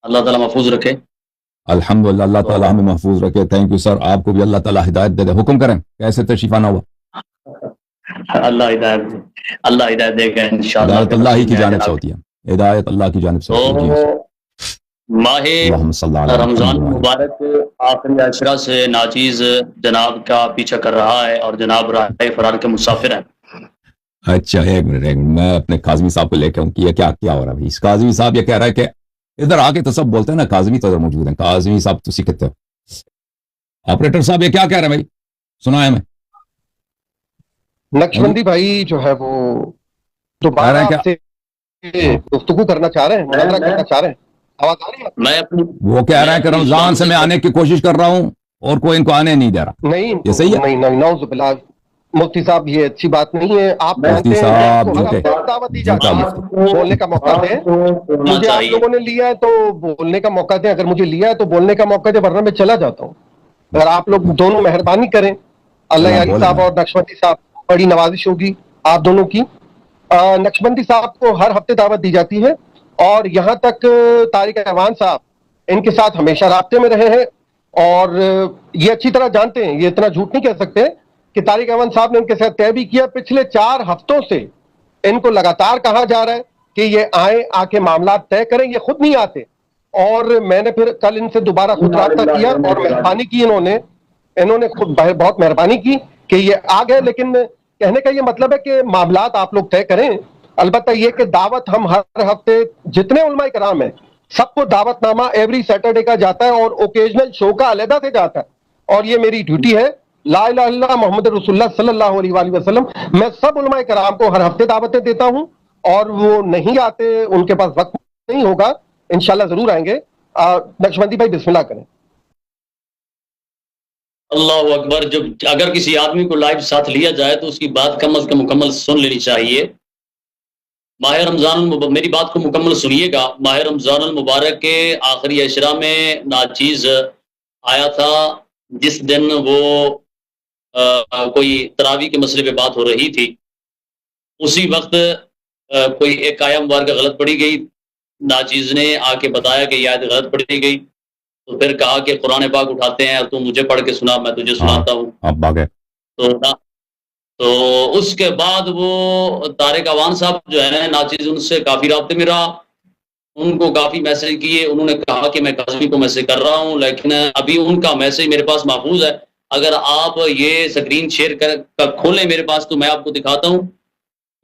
اللہ تعالیٰ محفوظ رکھے. الحمدللہ اللہ تعالیٰ ہمیں محفوظ رکھے. Thank you sir. آپ کو بھی اللہ تعالیٰ ہدایت دے دے. حکم کریں کیسے تشریف آنا ہوا. اللہ ہدایت دے گا انشاءاللہ. ہدایت اللہ ہی کی جانب سے ہوتی ہے. ہدایت اللہ کی جانب سے ہوتی ہے. ماہ رمضان مبارک آخری عشرہ سے ناچیز جناب کا پیچھا کر رہا ہے اور جناب راہ فرار کے مسافر ہیں. اچھا ایک منٹ میں اپنے کاظمی صاحب کو لے کے کہ یہ کیا ہو رہا ہے. اس کاظمی صاحب یہ کہہ رہا ہے کہ ادھر آ کے تو سب بولتے ہیں نا کاظمی تو ادھر موجود ہیں. کاظمی صاحب تو سیکھتے ہو. آپریٹر صاحب یہ کیا کہہ رہے ہیں بھائی سنائے ہمیں. نقشبندی بھائی جو ہے وہ دوبارہ آپ سے گفتگو کرنا چاہ رہے ہیں, مناظرہ کرنا چاہ رہے ہیں. آواز آ رہی ہے؟ وہ کہہ رہا ہے کہ رمضان سے میں آنے کی کوشش کر رہا ہوں اور کوئی ان کو آنے نہیں دے رہا. نہیں یہ صحیح ہے؟ نہیں نعوذ باللہ مفتی صاحب یہ اچھی بات نہیں ہے. آپ مفتی صاحب دعوت دی جاتی ہے, بولنے کا موقع دیں. مجھے آپ لوگوں نے لیا ہے تو بولنے کا موقع دیں. اگر مجھے لیا ہے تو بولنے کا موقع دیں, ورنہ میں چلا جاتا ہوں. اگر آپ لوگ دونوں مہربانی کریں, اللہ علی صاحب اور نقشبندی صاحب, بڑی نوازش ہوگی آپ دونوں کی. نقشبندی صاحب کو ہر ہفتے دعوت دی جاتی ہے اور یہاں تک طارق اعوان صاحب ان کے ساتھ ہمیشہ رابطے میں رہے ہیں اور یہ اچھی طرح جانتے ہیں, یہ اتنا جھوٹ نہیں کہہ سکتے کہ طارق اعوان صاحب نے ان کے ساتھ طے بھی کیا. پچھلے 4 ہفتوں سے ان کو لگاتار کہا جا رہا ہے کہ یہ آئیں, آ کے معاملات طے کریں. یہ خود نہیں آتے اور میں نے پھر کل ان سے دوبارہ خود رابطہ کیا اور مہربانی کی. انہوں نے خود بہت مہربانی کی کہ یہ آ گئے. لیکن کہنے کا یہ مطلب ہے کہ معاملات آپ لوگ طے کریں. البتہ یہ کہ دعوت ہم ہر ہفتے جتنے علماء کرام ہیں سب کو دعوت نامہ ایوری سیٹرڈے کا جاتا ہے اور اوکیجنل شو کا علیحدہ سے جاتا ہے. اور یہ میری ڈیوٹی ہے. لا الہ الا اللہ محمد رسول اللہ صلی اللہ علیہ وآلہ وسلم. میں سب علماء کرام کو ہر ہفتے دعوتیں دیتا ہوں اور وہ نہیں آتے, ان کے پاس وقت نہیں ہوگا, انشاءاللہ ضرور آئیں گے. نقشبندی بھائی بسم اللہ کریں. اللہ اکبر. جب اگر کسی آدمی کو لائیو ساتھ لیا جائے تو اس کی بات کم از کم مکمل سن لینی چاہیے. ماہ رمضان میری بات کو مکمل سنیے گا. ماہ رمضان المبارک کے آخری عشرہ میں ناچیز آیا تھا جس دن وہ کوئی تراویح کے مسئلے پہ بات ہو رہی تھی. اسی وقت کوئی ایک آیہ مبارکہ غلط پڑھی گئی. ناچیز نے آ کے بتایا کہ یہ آیت غلط پڑھی گئی تو پھر کہا کہ قرآن پاک اٹھاتے ہیں, تو مجھے پڑھ کے سنا, میں تجھے سناتا ہوں. تو اس کے بعد وہ طارق اعوان صاحب جو ہے ناچیز ان سے کافی رابطے میں رہا, ان کو کافی میسج کیے. انہوں نے کہا کہ میں کاظمی کو میسج کر رہا ہوں, لیکن ابھی ان کا میسج میرے پاس محفوظ ہے. اگر آپ یہ سکرین شیئر کر کھولیں میرے پاس تو میں آپ کو دکھاتا ہوں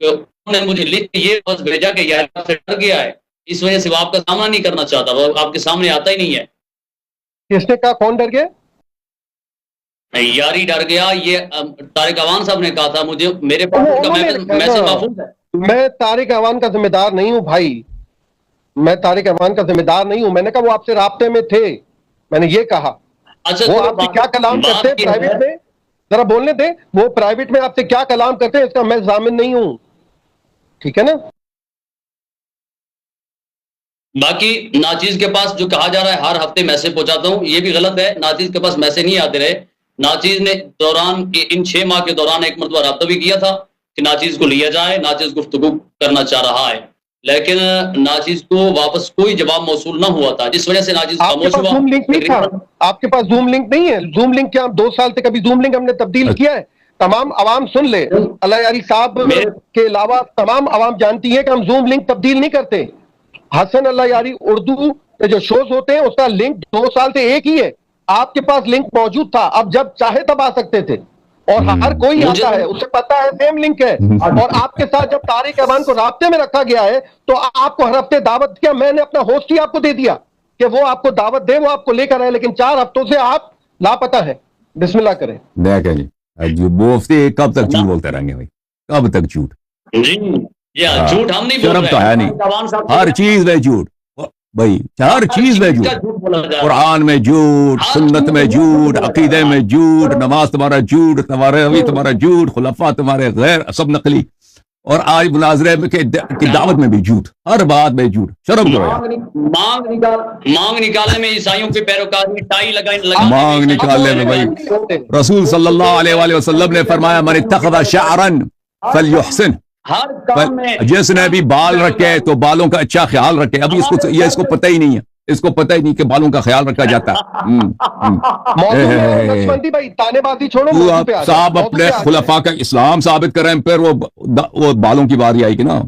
کہ انہوں نے مجھے لکھ یہ بس بھیجا کہ یہ سے ڈر گیا ہے, اس وجہ سے وہ آپ کا سامنا نہیں کرنا چاہتا, وہ آپ کے سامنے آتا ہی نہیں ہے. کس نے کہا, کون ڈر گیا؟ یاری ڈر گیا. یہ طارق اعوان صاحب نے کہا تھا مجھے, میرے پاس میسج محفوظ ہے. میں طارق اعوان کا ذمہ دار نہیں ہوں بھائی, میں طارق اعوان کا ذمہ دار نہیں ہوں. میں نے کہا وہ آپ سے رابطے میں تھے, میں نے یہ کہا. اچھا وہ آپ سے کیا کلام کرتے ہیں پرائیویٹ میں, ذرا بولنے دیں. وہ پرائیویٹ میں آپ سے کیا کلام کرتے ہیں اس کا میں ضامن نہیں ہوں, ٹھیک ہے نا. باقی ناچیز کے پاس جو کہا جا رہا ہے ہر ہفتے میسج پہنچاتا ہوں, یہ بھی غلط ہے. ناچیز کے پاس میسج نہیں آتے رہے. ناچیز نے ان 6 ماہ کے دوران ایک مرتبہ رابطہ بھی کیا تھا کہ ناچیز کو لیا جائے, ناچیز گفتگو کرنا چاہ رہا ہے, لیکن ناچیز کو واپس کوئی جواب موصول نہ ہوا تھا, جس وجہ سے ناچیز خاموش ہوا. زوم لنک نہیں تھا آپ کے پاس, زوم لنک نہیں ہے. زوم لنک کیا 2 سال سے کبھی زوم لنک ہم نے تبدیل کیا ہے؟ تمام عوام سن لے, اللہ علی صاحب کے علاوہ تمام عوام جانتی ہے کہ ہم زوم لنک تبدیل نہیں کرتے. حسن اللہ یاری اردو جو شوز ہوتے ہیں اس کا لنک 2 سال سے ایک ہی ہے. آپ کے پاس لنک موجود تھا, اب جب چاہے تب آ سکتے تھے اور ہر کوئی آتا ہے, اسے پتا ہے سیم لنک ہے. اور آپ کے ساتھ جب طارق اعوان کو رابطے میں رکھا گیا ہے تو آپ کو ہر ہفتے دعوت کیا, میں نے اپنا ہوسٹ ہی آپ کو دے دیا کہ وہ آپ کو دعوت دے, وہ آپ کو لے کر آئے, لیکن 4 ہفتوں سے آپ لاپتہ ہیں. بسم اللہ کریں. مفتی کب تک جھوٹ بولتے رہیں گے بھائی, کب تک جھوٹ؟ جی جھوٹ ہم نہیں بول رہے, تو ہے نہیں, ہر چیز میں جھوٹ بھائی, ہر چیز میں جھوٹ. قرآن میں جھوٹ, سنت میں جھوٹ, عقیدے میں جھوٹ, نماز تمہارا جھوٹ, تمہارے روی تمہارا جھوٹ, خلفاء تمہارے غیر, سب نقلی. اور آج مناظرے کی دعوت میں بھی جھوٹ, ہر بات میں جھوٹ. شرم کرو یار. مانگ نکالنے میں عیسائیوں کے پیروکاری, ٹائی مانگ نکالنے میں بھائی رسول صلی اللہ علیہ وآلہ وسلم نے فرمایا من اتخذ شعرا فلیحسن, جس نے بھی بال رکھے تو بالوں کا اچھا خیال رکھے. ابھی اس کو پتہ ہی نہیں ہے, اس کو پتہ ہی نہیں کہ بالوں کا خیال رکھا جاتا ہے. موضوع میں آؤ نقشبندی بھائی، تانے بازی چھوڑو، موضوع پہ آ جاؤ. صاحب اپنے خلفاء کا اسلام ثابت کریں، پھر وہ بالوں کی باری آئے گی نا.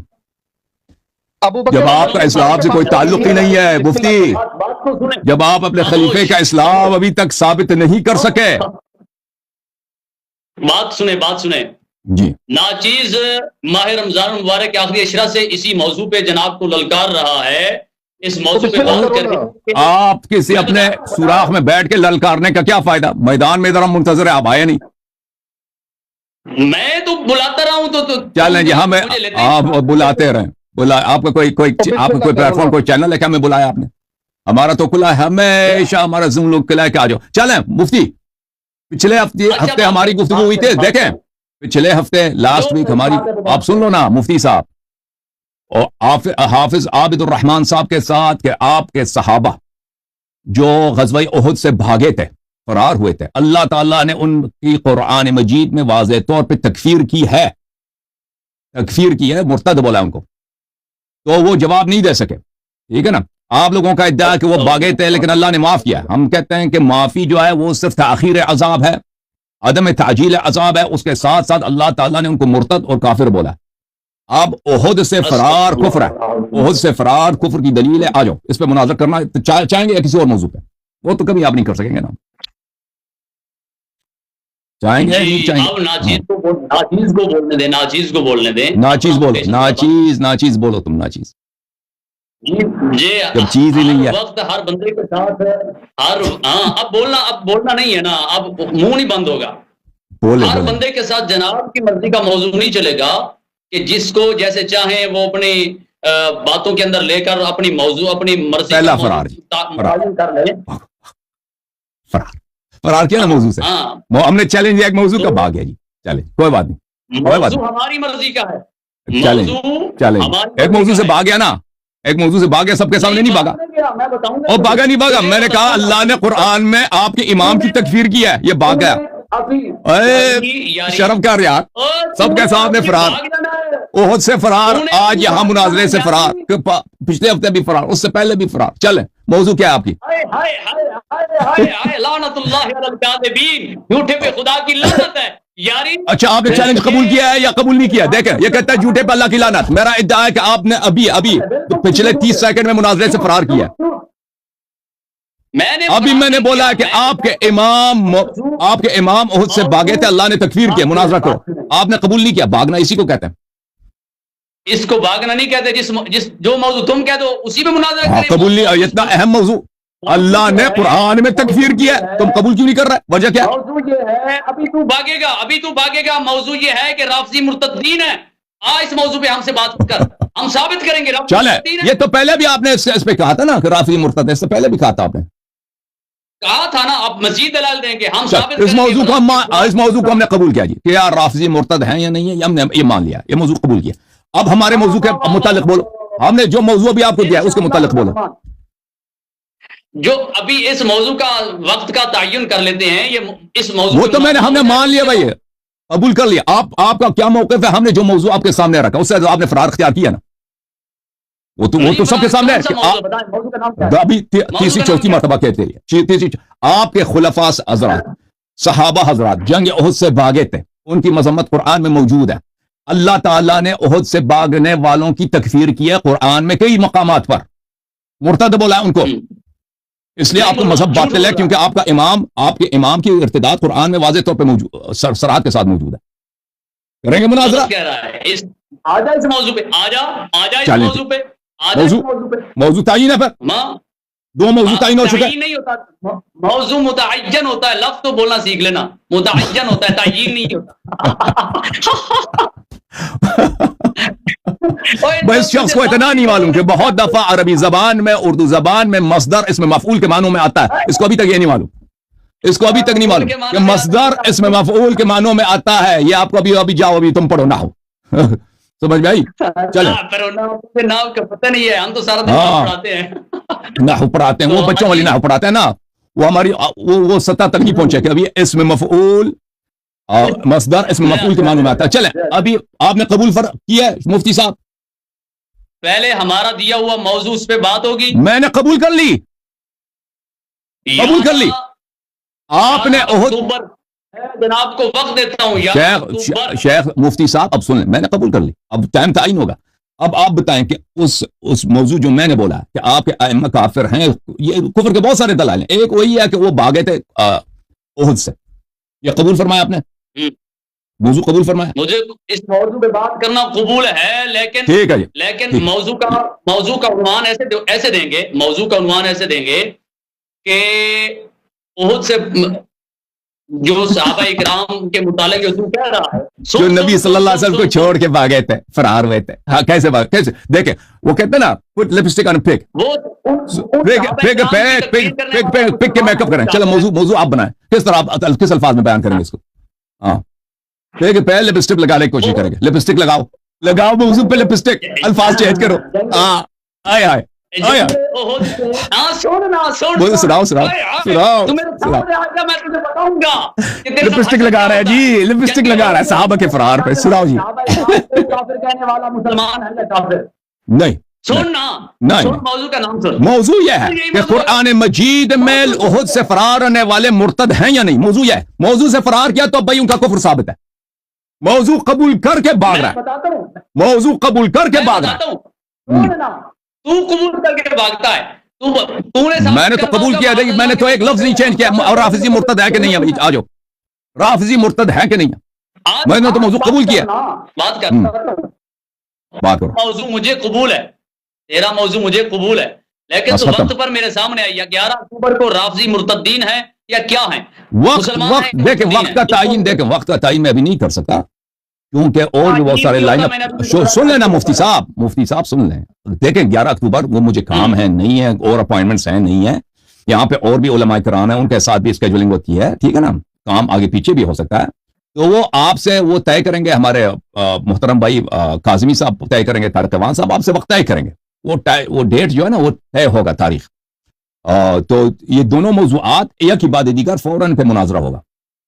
جب آپ کا اسلام سے کوئی تعلق ہی نہیں ہے مفتی، جب آپ اپنے خلیفے کا اسلام ابھی تک ثابت نہیں کر سکے. بات سنیں جی، ناچیز ماہ رمضان المبارک کے آخری عشرہ سے اسی موضوع پہ جناب کو للکار رہا ہے. اس موضوع پہ بات کریں. آپ کسی اپنے سوراخ میں بیٹھ کے للکارنے کا کیا فائدہ؟ میدان میں ادھر ہم منتظر ہیں، آپ آئے نہیں. میں تو بلاتا رہا ہوں تو چلیں جی، ہمیں آپ بلاتے رہیں. آپ کا کوئی پلیٹ فارم، کوئی چینل ہے کیا ہمیں بلایا آپ نے؟ ہمارا تو کھلا ہے ہمیشہ، ہمارا زوم لوگ کھلا ہے کہ آ جاؤ. چلیں مفتی، پچھلے ہفتے ہماری گفتگو ہوئی تھی، دیکھیں پچھلے ہفتے لاسٹ ویک ہماری، آپ سن لو نا مفتی صاحب اور حافظ عابد الرحمان صاحب کے ساتھ، کہ آپ کے صحابہ جو غزوہ احد سے بھاگے تھے، فرار ہوئے تھے، اللہ تعالیٰ نے ان کی قرآن مجید میں واضح طور پہ تکفیر کی ہے، مرتد بولا ان کو. تو وہ جواب نہیں دے سکے، ٹھیک ہے نا. آپ لوگوں کا ادعا ہے کہ وہ بھاگے تھے لیکن اللہ نے معاف کیا. ہم کہتے ہیں کہ معافی جو ہے وہ صرف تاخیر عذاب ہے، عدم تعجیل عذاب ہے. اس کے ساتھ ساتھ اللہ تعالیٰ نے ان کو مرتد اور کافر بولا. اب احد سے فرار کفر ہے، احد سے فرار کفر کی دلیل ہے. آ جاؤ اس پہ مناظر کرنا چاہیں گے یا کسی اور موضوع پہ؟ وہ تو کبھی آپ نہیں کر سکیں گے نا. چاہیں گے نہیں چاہیں گے؟ ناچیز کو بولنے دیں. ناچیز بولو تم، ناچیز. جب چیز ہی نہیں ہے وقت ہر بندے کے ساتھ اب بولنا نہیں ہے نا، اب منہ نہیں بند ہوگا. ہر بندے کے ساتھ جناب کی مرضی کا موضوع نہیں چلے گا کہ جس کو جیسے چاہیں وہ اپنی باتوں کے اندر لے کر اپنی موضوع اپنی مرضی پہلا فرار کر لیں. فرار کیا نا موضوع سے. ہم نے چیلنج دیا ایک موضوع کا، بھاگ گیا جی. چلے کوئی بات نہیں، موضوع ہماری مرضی کا ہے. ایک موضوع سے بھاگ گیا نا، ایک موضوع سے بھاگا، سب کے سامنے نہیں بھاگا. اور بھاگا نہیں بھاگا، میں نے کہا اللہ نے قرآن میں آپ کے امام کی تکفیر کی ہے، یہ بھاگ گیا. شرم کر یار، سب کے سامنے فرار، احد سے فرار، آج یہاں مناظرے سے فرار، پچھلے ہفتے بھی فرار، اس سے پہلے بھی فرار. چلیں موضوع کیا ہے آپ کی؟ لعنت اللہ علی الکاذبین، جھوٹے پہ خدا کی لعنت ہے. اچھا آپ نے چیلنج قبول کیا ہے یا قبول نہیں کیا؟ دیکھیں یہ کہتا ہے جھوٹے پہ اللہ کی لعنت. میرا ادعا ہے کہ آپ نے ابھی پچھلے 30 سیکنڈ میں مناظرے سے فرار کیا. ابھی میں نے بولا کہ آپ کے امام احد سے بھاگے تھے، اللہ نے تکفیر کیا، مناظرہ کرو. آپ نے قبول نہیں کیا. بھاگنا اسی کو کہتے ہیں. اس کو بھاگنا نہیں کہتے، جو موضوع تم کہہ دو اسی پہ مناظرہ کریں. قبول نہیں، اتنا اہم موضوع اللہ نے قرآن میں تکفیر کیا ہے، تم قبول کیوں نہیں کر رہے؟ وجہ کیا؟ موضوع یہ ہے، ابھی تو بھاگے گا. موضوع یہ ہے کہ رافضی مرتدین ہے. اس موضوع پہ ہم سے بات کر، ہم ثابت کریں گے. چلے، یہ تو پہلے بھی آپ نے اس پہ کہا تھا نا کہ رافضی مرتد ہے، اس سے پہلے بھی کہا تھا آپ نے، کہا تھا نا. آپ مزید دلائل دیں گے، ہم ثابت اس موضوع کو ہم نے قبول کیا جی کہ یار رافضی مرتد ہیں یا نہیں ہے، ہم نے یہ مان لیا، یہ موضوع قبول کیا. اب ہمارے موضوع کے متعلق بولو. ہم نے جو موضوع بھی آپ کو دیا اس کے متعلق بولو. جو ابھی اس موضوع کا وقت کا تعین کر لیتے ہیں، یہ اس موضوع وہ تو ہم نے مان لیا بھائی، قبول کر لیا. آپ کا کیا موقف ہے؟ ہم نے جو موضوع آپ کے سامنے رکھا اس سے آپ نے فرار اختیار کیا نا. وہ تو سب کے سامنے ہے. ابھی تیسری چوتھی مرتبہ کہتے ہیں آپ کے خلفاء حضرات، صحابہ حضرات جنگ احد سے بھاگے تھے، ان کی مذمت قرآن میں موجود ہے. اللہ تعالیٰ نے احد سے بھاگنے والوں کی تکفیر کی ہے قرآن میں کئی مقامات پر، مرتد بولا ہے ان کو. اس لیے آپ کا مذہب باطل ہے، کیونکہ آپ کے امام کی ارتداد قرآن میں واضح طور پہ سرات کے ساتھ موجود ہے. کریں گے مناظرہ؟ موضوع تعین ہے، پھر دو موضوع تعین ہو چکے. موضوع متعین ہوتا ہے، لفظ تو بولنا سیکھ لینا. متعین ہوتا ہے، تعین نہیں ہوتا. اس شخص کو اتنا نہیں معلوم کہ بہت دفعہ عربی زبان میں، اردو زبان میں مصدر اسم مفعول کے معنوں میں آتا ہے. اس کو ابھی تک یہ نہیں معلوم، کہ مصدر اسم مفعول کے معنوں میں آتا ہے. یہ آپ کو ابھی جاؤ، ابھی تم پڑھو نحو. سمجھ بھائی؟ چلیں، پتہ نہیں ہے، ہم تو سارا دن پڑھاتے ہیں، نحو پڑھاتے ہیں. وہ بچوں والی نحو پڑھاتے ہیں نا، وہ ہماری وہ سطح تک نہیں پہنچے کہ ابھی اسم مفعول مصدر اسم مفعول کے معنوں میں آتا ہے. چلیں، ابھی آپ نے قبول کیا ہے مفتی صاحب؟ پہلے ہمارا دیا ہوا موضوع اس پہ بات ہوگی. میں نے قبول کر لی. قبول کر لی آپ نے احد. جناب کو وقت دیتا ہوں شیخ مفتی صاحب اب سن لیں, میں نے قبول کر لی, اب ٹائم تعین ہوگا. اب آپ بتائیں کہ اس موضوع جو میں نے بولا کہ آپ کے ائمہ کافر ہیں, یہ کفر کے بہت سارے دلائل ہیں. ایک وہی ہے کہ وہ بھاگے تھے احد سے, یہ قبول فرمایا آپ نے, موضوع قبول فرمایا. مجھے اس موضوع پہ بات کرنا قبول ہے, لیکن ٹھیک ہے جی, لیکن موضوع کا عنوان ایسے دیں گے, موضوع کا عنوان ایسے دیں گے کہ احد سے جو صحابہ اکرام کے متعلق جو کہہ رہا ہے, جو نبی صلی اللہ علیہ وسلم کو چھوڑ کے بھاگے تھے, فرار ہوئے تھے. ہاں کیسے دیکھیں وہ کہتے ہیں نا پٹ لپسٹک آن پک, پک کے میک اپ کریں. چلو موضوع آپ بنائیں, کس طرح آپ کس الفاظ میں بیان کریں گے اس کو. ہاں پہ لپسٹک لگانے کی کوشش کریں گے, لپسٹک لگاؤ موضوع پہ لپسٹک, الفاظ چینج کرو. ہاں آئے آئے لپسٹک لگا رہا ہے جی, لپسٹک لگا رہا ہے صحابہ کے فرار پہ. سناؤ جی. نہیں موضوع یہ ہے کہ قرآن مجید میں احد سے فرار ہونے والے مرتد ہیں یا نہیں. موضوع یہ ہے, موضوع سے فرار کیا تو بھائی ان کا کفر ثابت ہے. موضوع قبول کر کے بھاگ رہا ہے, موضوع قبول کر کے بھاگ رہا ہے. تو قبول کر کے بھاگتا ہے, میں نے تو قبول کیا, دیکھیے میں نے تو ایک لفظ نہیں چینج کیا. اور رافضی مرتد ہے کہ نہیں ہے, آ جاؤ, رافضی مرتد ہے کہ نہیں ہے, میں نے تو موضوع قبول کیا. بات کرو, موضوع مجھے قبول ہے, تیرا موضوع مجھے قبول ہے, لیکن تو وقت پر میرے سامنے آئی 11 اکتوبر کو رافضی مرتدین ہیں یا کیا ہیں. وقت دیکھیں, وقت کا تعین دیکھیں, وقت کا تعین میں ابھی نہیں کر سکتا کیونکہ اور بھی بہت سارے لائن اپ. سن لینا مفتی صاحب سن لیں. دیکھیں 11 اکتوبر وہ مجھے کام ہے نہیں ہے, اور اپوائنٹمنٹس ہیں نہیں ہے, یہاں پہ اور بھی علماء کرام ہیں, ان کے ساتھ بھی اسکیجولنگ ہوتی ہے, ٹھیک ہے نا, کام آگے پیچھے بھی ہو سکتا ہے. تو وہ آپ سے وہ طے کریں گے, ہمارے محترم بھائی کاظمی صاحب طے کریں گے, طارق ایوان صاحب آپ سے وقت طے کریں گے. وہ ڈیٹ جو ہے نا وہ طے ہوگا, تاریخ. تو یہ دونوں موضوعات ایک ہی بعد دیگر فوراً پہ مناظرہ ہوگا,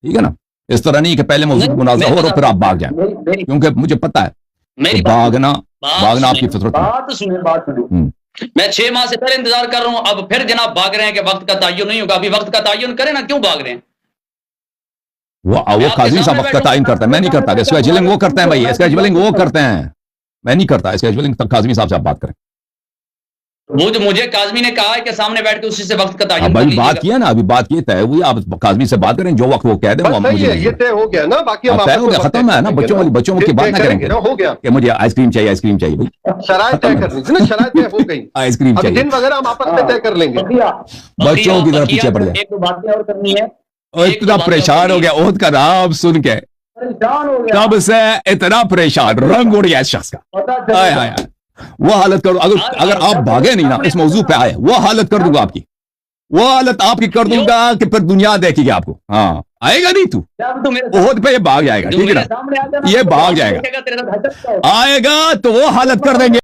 ٹھیک ہے نا. اس طرح نہیں کہ پہلے موضوع مناظرہ ہو اور پھر آپ بھاگ جائیں, کیونکہ مجھے پتا ہے بھاگنا آپ کی فطرت ہے. میں 6 ماہ سے پہلے انتظار کر رہا ہوں, اب پھر جناب بھاگ رہے ہیں کہ وقت کا تعین نہیں ہوگا. ابھی وقت کا تعین کریں نا, کیوں بھاگ رہے ہیں. وہ کاظمی صاحب وقت کا تعین کرتا ہے, میں نہیں کرتا. اسکیجولنگ وہ کرتے ہیں بھائی, اسکیجولنگ وہ کرتے ہیں, میں نہیں کرتا. اسکیجولنگ کاظمی صاحب سے آپ بات کریں. مجھے کاظمی نے کہا ہے کہ سامنے بیٹھ کے اسی سے وقت کا تعین ابھی بات کیا نا, ابھی بات کی طے ہوئی, آپ کاظمی سے بات کریں, جو وقت وہ کہہ دیں وہ مجھے یہ طے ہو گیا نا, باقی طے ہو گیا, ختم ہے نا. بچوں کی بات نہ کریں گے کہ مجھے آئس کریم چاہیے بھائی, شرائط طے کرنی تھی نا, شرائط طے ہو گئی, آئس کریم چاہیے, دن وغیرہ ہم آپس میں طے کر لیں گے. بچوں کی طرف پیچھے پڑ جائے. ایک بات اور کرنی ہے, اتنا پریشان ہو گیا احد کا نام سن کے, تب سے اتنا پریشان, رنگ اڑ گیا اس شخص کا. وہ حالت کرو, اگر آپ بھاگے نہیں نا, اس موضوع پہ آئے, وہ حالت کر دوں گا آپ کی, وہ حالت آپ کی کر دوں گا کہ پھر دنیا دیکھے گی آپ کو. ہاں آئے گا نہیں, تو احد پہ یہ بھاگ جائے گا, ٹھیک ہے نا, یہ بھاگ جائے گا, آئے گا تو وہ حالت کر دیں گے.